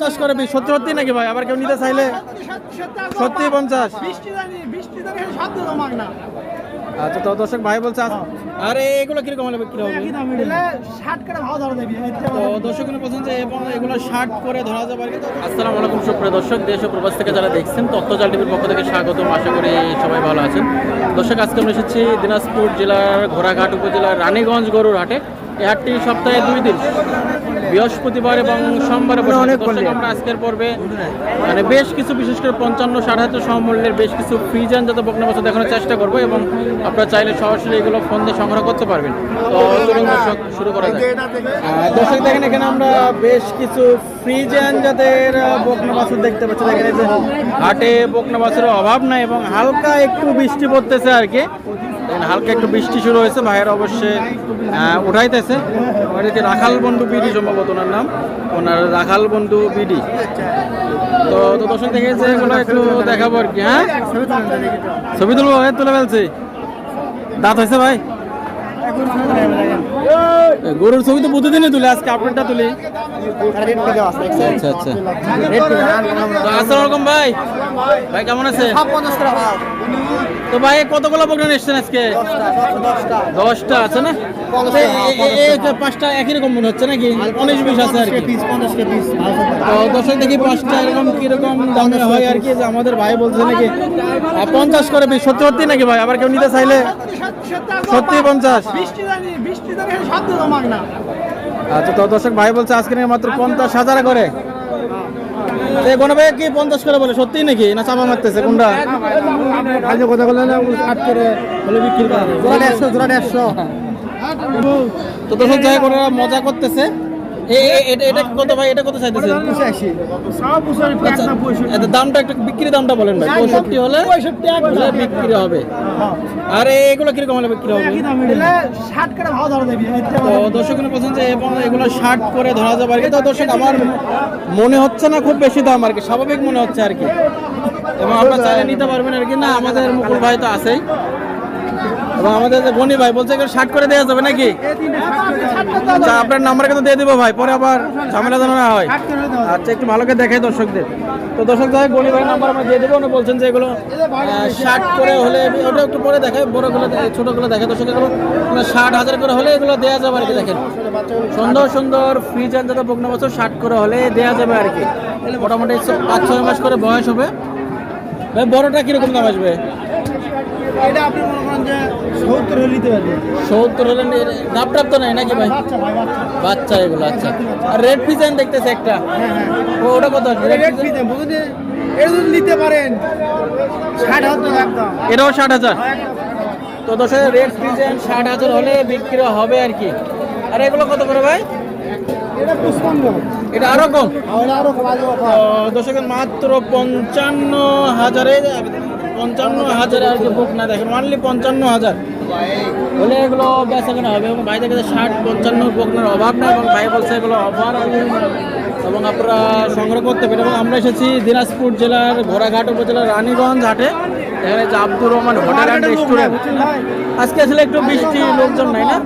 50 করে পিস। সত্যি সত্যি নাকি ভাই? আবার কেউ নিতে চাইলে সত্যি 50। আচ্ছা, তো দর্শক ভাই বলছে আরে এগুলো কিরকম হলে বিক্রি হবে? তো দর্শক বলছেন যে এগুলো 60 করে ধরা যাবে আর কি। আসসালামু আলাইকুম সুপ্রিয় দর্শক, দেশ ও প্রবাস থেকে যারা দেখছেন তথ্যজাল টিভির পক্ষ থেকে স্বাগতম। আশা করি সবাই ভালো আছেন। দর্শক আজকে আমরা এসেছি দিনাজপুর জেলার ঘোড়াঘাট উপজেলার রানীগঞ্জ গরুর হাটে। এই হাটটি সপ্তাহে 2 দিন, বৃহস্পতিবার এবং সোমবারে বসে। দর্শক আমরা আজকের পর্বে মানে বেশ কিছু, বিশেষ করে 55-60 সমমূল্যের বেশ কিছু ফ্রিজান যাতে বকনা বাছুর দেখানোর চেষ্টা করবো এবং আপনারা চাইলে সরাসরি এগুলো ফোন দিয়ে সংগ্রহ করতে পারবেন। তো চলুন দর্শক শুরু করা যায়। দর্শক দেখেন এখানে আমরা বেশ কিছু ফ্রিজান জাতের বকনা বাছুর দেখতে পাচ্ছি। দেখেন এই যে হাটে বকনা বাছুরের অভাব নাই এবং হালকা একটু বৃষ্টি পড়তেছে আর কি। হালকা একটু বৃষ্টি শুরু হয়েছে, ভাইয়ের অবশ্যই উঠাইতেছে। রাখাল বন্ধু বিডি সম্ভবত ওনার নাম, ওনার রাখাল বন্ধু বিডি। তো দর্শক দেখেছে এগুলো একটু দেখাবো আর কি। হ্যাঁ, ছবি তুলবো, তুলে ফেলছি। দাঁত হয়েছে ভাই? গরুর ছবি তো প্রতিদিনই তুলে, আজকে আপডেটটা তুলি। আচ্ছা আচ্ছা, আসসালামু আলাইকুম ভাই। ভাই কেমন আছে? তো ভাই কতগুলো বকনা এসছেন আজকে? 10টা আছে না? 5টা একই রকম মনে হচ্ছে নাকি? 19-20 আছে আর কি। দর্শক দেখি 5টা এরকম কিরকম দামে হয় আর কি। যে আমাদের ভাই বলছে নাকি 50 করে পিস। সত্যি সত্যি নাকি ভাই? আবার কেউ নিতে চাইলে সত্যি 50। আচ্ছা, তো দর্শক ভাই বলছে আজকে মাত্র 50,000 করে। কোনো ভাই কি 50 করে বলে? সত্যি নাকি না চাপা মারতেছে? কোনটা কথা বলে না 60 করে বলে বিক্রি করা? জোড়া 150। তো দর্শক যাই করে মজা করতেছে। এটা কত ভাই? এটা কত চাইতেছেন? 85। দামটা একটু বিক্রি দামটা বলেন ভাই। 65 হলে বিক্রি হবে। আর এগুলো কিরকম হলে বিক্রি হবে? তো দর্শক বলছেন যে এগুলো 60 করে ধরা যাবে আর কি। তো দর্শক আমার মনে হচ্ছে না খুব বেশি দাম আর কি, স্বাভাবিক মনে হচ্ছে আর কি। এবং আপনারা চাইলে নিতে পারবেন আর কি। না আমাদের মুকুল ভাই তো আছেই এবং আমাদের যে গনি ভাই বলছে 60 করে দেওয়া যাবে নাকি? আচ্ছা, আপনার নাম্বার কিন্তু দিয়ে দিব ভাই, পরে আবার ঝামেলা যেন না হয়। আচ্ছা, একটু ভালো করে দেখাই দর্শকদের। তো দর্শক যাই গনি ভাই নাম্বার আমরা দিয়ে দেবো। উনি বলছেন যে এগুলো 60 করে হলে, ওটা একটু পরে দেখায়, বড়গুলো ছোটোগুলো দেখে। দর্শক এগুলো 60,000 করে হলে এগুলো দেওয়া যাবে আর কি। দেখেন সুন্দর সুন্দর ফ্রিজার যাতে বকনা বাছুর 60 করে হলে দেওয়া যাবে আর কি। মোটামুটি 5-6 মাস করে বয়স হবে। ভাই বড়টা কিরকম দাম আসবে? এটা আপনি মনে করেন যে 70 হলে নিতে পারবেন। 70 হলে দাম টাপ তো নাই নাকি ভাই? বাচ্চা এগুলো। আচ্ছা, আর রেড ফিজান দেখতেছে একটা, ওটা কত আছে? রেড ফিজান বুঝুন, এটা যদি নিতে পারেন 60,000 একদম। এটাও 60,000। তো দর্শক রেড ফিজান 60,000 হলে বিক্রি হবে আর কি। আর এগুলো কত করে ভাই? এটা 55। এটা আরো কম? আরো কম। দর্শকের মাত্র 55,000 আর কি বুক না। দেখেন অনলি 55,000 হলে এগুলো বেচা কেনা হবে। এবং ভাই দেখে 60-55 বকনার অভাব না এবং ভাই বলছে এগুলো অফার এবং আপনারা সংগ্রহ করতে পারেন। এবং আমরা এসেছি দিনাজপুর জেলার ঘোড়াঘাট উপজেলার রানীগঞ্জ হাটে। এখানে যে Abdur Rahman hotel and restaurant. আজকে আসলে একটু বৃষ্টি, লোকজন নাই না।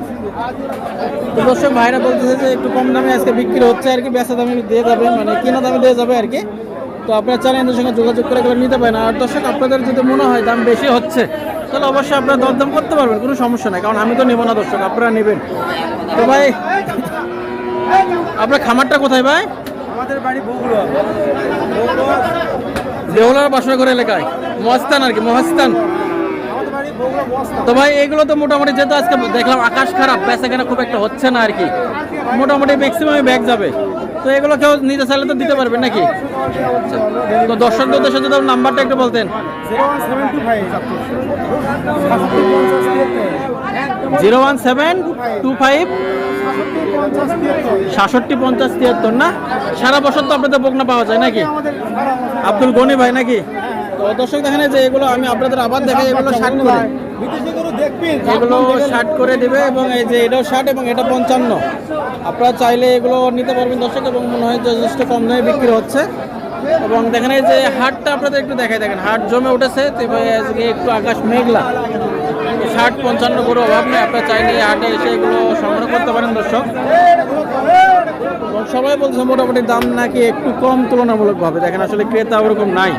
তো দর্শক ভাইরা বলতেছে যে একটু কম দামে আজকে বিক্রি হচ্ছে আর কি, বেচা দামে দিয়ে যাবে, মানে কিনা দামে দিয়ে যাবে আর কি। তো আপনারা চাইলে এদের সঙ্গে যোগাযোগ করে এগুলো নিতে পারেন। আর দর্শক আপনাদের যদি মনে হয় দাম বেশি হচ্ছে তাহলে অবশ্যই আপনারা দরদাম করতে পারবেন, কোনো সমস্যা নাই। কারণ আমি তো নেবো না দর্শক, আপনারা নেবেন। তো ভাই আপনার খামারটা কোথায় ভাই? আমাদের বাড়ি বগুড়া, দেওলার বাসনগর এলাকায়, মহাস্থান আর কি, মহাস্থান। তো ভাই এগুলো তো মোটামুটি যেহেতু আজকে দেখলাম আকাশ খারাপ, বেচা কেনা খুব একটা হচ্ছে না আর কি, মোটামুটি ম্যাক্সিমাম ব্যাগ যাবে। তো এগুলো কেউ নিতে চাইলে তো দিতে পারবেন নাকি? তো দর্শকদের উদ্দেশ্যে যদি নাম্বারটা একটু বলতেন। 01725 675073 না? সারা বছর তো আপনাদের বকনা পাওয়া যায় নাকি? আব্দুল গনি ভাই নাকি? তো দর্শক দেখেন যে এগুলো আমি আপনাদের আবার দেখাই, এগুলো 60 করে, এগুলো 60 করে দেবে। এবং এই যে এটাও 60 এবং এটা 55। আপনারা চাইলে এগুলো নিতে পারবেন দর্শক। এবং মনে হয় যথেষ্ট কম দামে বিক্রি হচ্ছে। এবং দেখেন এই যে হাটটা আপনাদের একটু দেখাই, দেখেন হাট জমে উঠেছে। তো আজকে একটু আকাশ মেঘলা, 60-55 করে অভাব নেই। আপনারা চাইলে হাটে এসে এগুলো সংগ্রহ করতে পারেন দর্শক। এবং সবাই বলছে মোটামুটি দাম নাকি একটু কম তুলনামূলকভাবে, দেখেন আসলে ক্রেতা ওরকম নাই।